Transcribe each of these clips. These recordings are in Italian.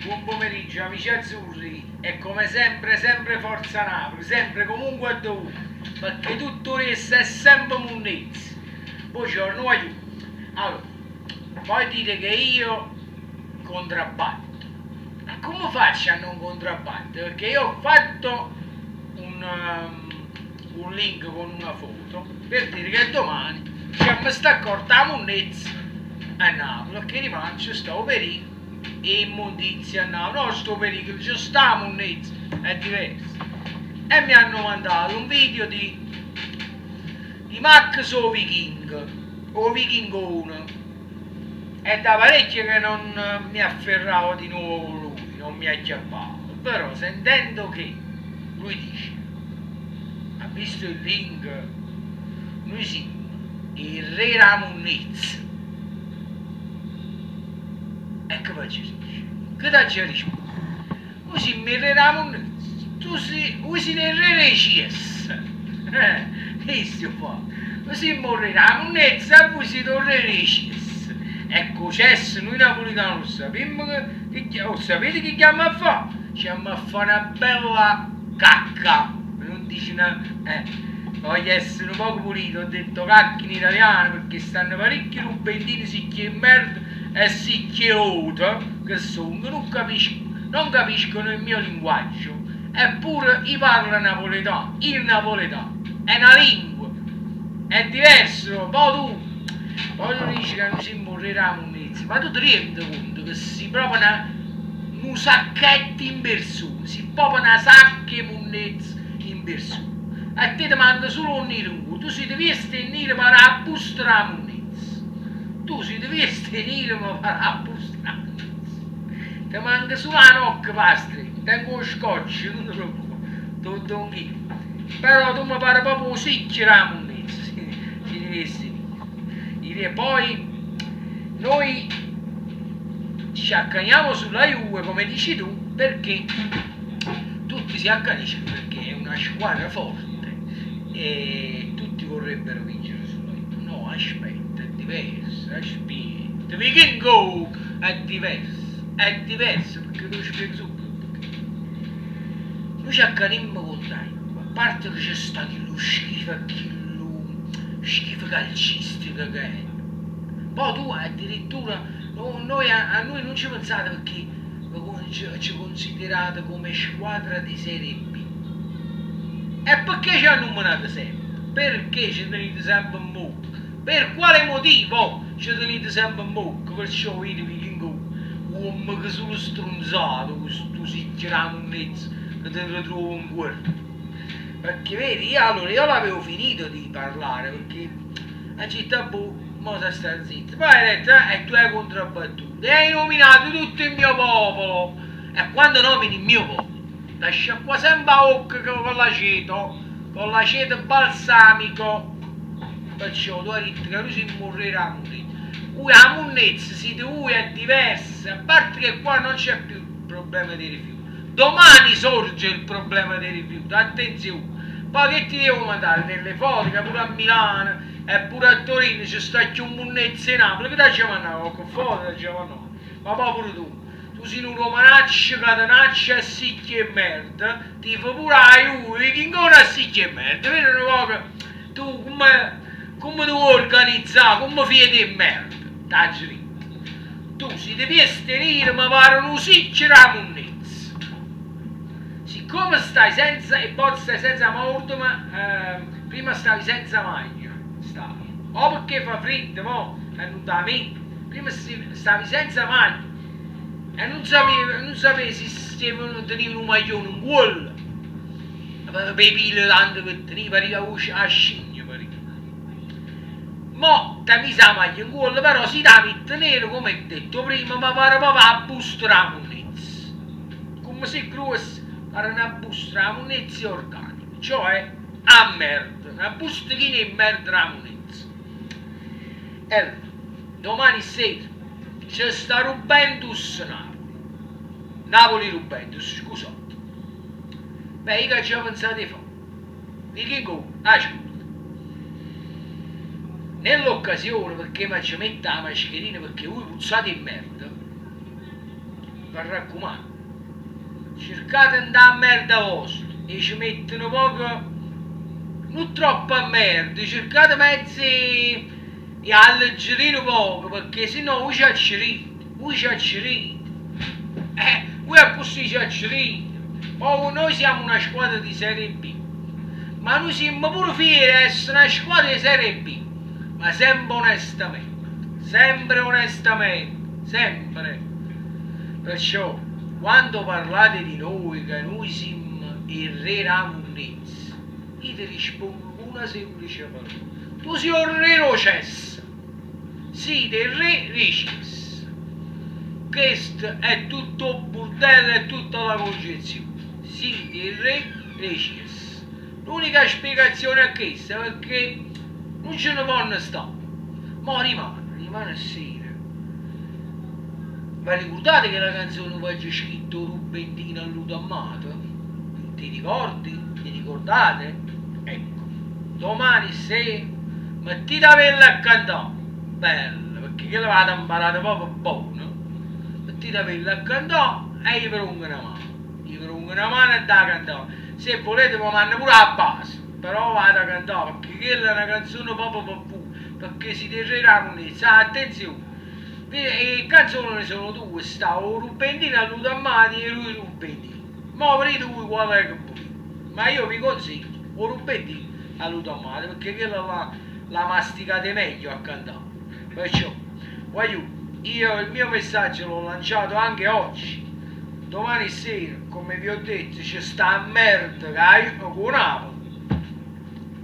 Buon pomeriggio amici azzurri e come sempre, sempre Forza Napoli, sempre comunque a dovuto, perché tutto questo è sempre munnezza. Buongiorno aiuto. Allora, poi dite che io contrabbatto. Ma come faccio a non contrabbattere? Perché io ho fatto un link con una foto per dire che domani c'è questa accorta munnezza a Napoli, perché rimane c'è sto pericolo e immondizia a Napoli, no sto pericolo, c'è sta munnezza, è diverso. E mi hanno mandato un video di Max o Viking, o Vikingone, è da parecchio che non mi afferravo di nuovo con lui, non mi acchiappavo, però sentendo che lui dice, ha visto il link, noi sì, il re Ramunez, ecco faccio dice, che da ci rispondo? Così mi re Ramunez, tu sei il re Recies, questo fa, così morre Ramunez e voi siete il re Recies. Ecco, cesso, noi napolitani lo sappiamo lo sapete che chiama a fare? Chiama a fare una bella cacca, non dice una... voglio essere un poco pulito, ho detto cacca in italiano perché stanno parecchi rubendini sicchi merda e sicchi auto che sono, che non capiscono il mio linguaggio, eppure io parlo napoletano, il napoletano, è una lingua, è diverso, poi tu dici che non si morirà un mezzo, ma tu ti rendi conto che si proprio un sacchetto in persona, si proprio una sacca munnezza in persona. A te ti manda solo un nero in culo, tu si devi stenere per la busta la munnezza. Tu si devi stenere per la busta la munnezza. Ti manca solo la nocca pastri, tengo lo scotch, non ti preoccupare, tutto un chilo. Però tu mi pare proprio sicchio la munnezza, si deve stare. E poi noi ci accaniamo sulla Juve, come dici tu, perché tutti si accaniscono perché è una squadra forte e tutti vorrebbero vincere sulla Juve. No, aspetta, è diverso, aspetta. Viking Go è diverso perché lo spiego subito. Noi ci accanimmo con la Juve, a parte che c'è stato lo schifo calcistico che è. Poi tu addirittura a noi non ci pensate perché ci considerate come squadra di Serie B. E perché ci hanno nominato sempre? Perché ci tenete sempre in bocca? Per quale motivo ci tenete sempre in bocca? Perciò vedi Vikingo, uomo che sono stronzato, questo si gira un mezzo che te lo trovo in guerra. Perché vedi, io l'avevo finito di parlare perché la città mo si sta zitto, poi hai detto e tu hai contrabbattuto e hai nominato tutto il mio popolo, e quando nomini il mio popolo lascia qua sempre a occhio con l'aceto balsamico, perciò tu hai detto che lui si morirà la munnezza si è diversa, a parte che qua non c'è più il problema dei rifiuti, domani sorge il problema dei rifiuti, attenzione. Poi che ti devo mandare delle foto che pure a Milano e pure a Torino ci sta più un munnezzo in Napoli, che ti ci mandavo con foto, ti mandavo. Ma poi pure tu sei un romanaccio, catenaccio e sicchi e merda, ti fa pure la Juve, che ancora a sicchi e merda, vedi un po' tu come tu vuoi organizzare, come fai di merda, tagli. Tu si devi estenere, ma pare un sicchi la munnezza. Siccome stai senza, e poi stai senza morto, ma prima stavi senza maglia, o perché fa freddo, mo, e non da me, prima stavi senza maglia, e non sapevi se tenevi un maglione, un gol, per i pile tanto che tenevi, pariva a scigno, mo, ti misi la maglia in gol, però si da mette nero, come detto prima, ma pare proprio a busta la munnezza, come se grossa. Era una busta la munnezza organica, cioè a merda, una bustina in merda la munnezza. E allora, domani sera c'è sta Juventus Napoli-Juventus, scusate. Beh, io che ci ho pensato di fare? Vikingo, ascolta. Nell'occasione, perché mi ci mette la mascherina perché voi puzzate in merda, mi raccomando, cercate di andare a merda vostra e ci mettono poco, non troppo a merda, cercate mezzi e alleggerire poco, perché sennò voi ci accirite, voi a così ci accirite. Oh, noi siamo una squadra di Serie B, ma noi siamo pure fieri di essere una squadra di Serie B, ma sempre onestamente, sempre. Perciò, quando parlate di noi, che noi siamo il re Ramonese, io ti rispondo con una semplice parola. Tu sei il re Rocessa, siete il re Ricis. Questo è tutto il bordello e tutta la concezione. Siete il re Ricis. L'unica spiegazione è questa, perché non ce ne vanno stare. Ma rimane sera. Vi ricordate che la canzone poi c'è scritto Rubendino a Ludo Amato? Ti ricordi? Ti ricordate? Ecco, domani sera mettete a vella a cantare. Bella, perché che l'avete imparato proprio buono. Mettete a vella a cantare e gli prendo una mano. Gli prendo una mano e da cantare. Se volete mi mando pure a base, però vado a cantare, perché quella è una canzone proprio per voi. Perché si derreranno un'inizio, attenzione, le canzoni sono due, sta o Rubendino a Ludo Amati e lui Rubendino, ma vedete voi qual è che volete, ma io vi consiglio o Rubendino a Ludo Amati, perché quella la masticate meglio a cantare. Perciò, voglio, io il mio messaggio l'ho lanciato anche oggi, domani sera, come vi ho detto, c'è sta merda che io con Napoli,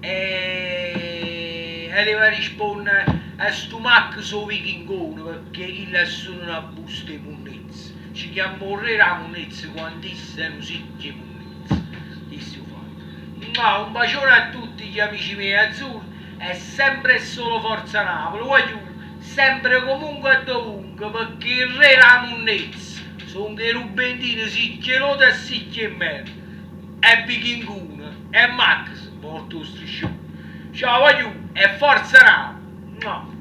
e le va a rispondere a sto macchio so vichingone, perché il sono una busta di munnezza. Ci chiamo re Ramonezza quando sono sicche munnezza. Disse fatto. Un bacione a tutti gli amici miei azzurri e sempre e solo Forza Napoli. Voglio sempre e comunque e dovunque, perché il re Ramonezza sono che Rubendino sicchielote e sicchie merda. E vichingone e Max porto striscione. Ciao voglio e Forza Napoli. No.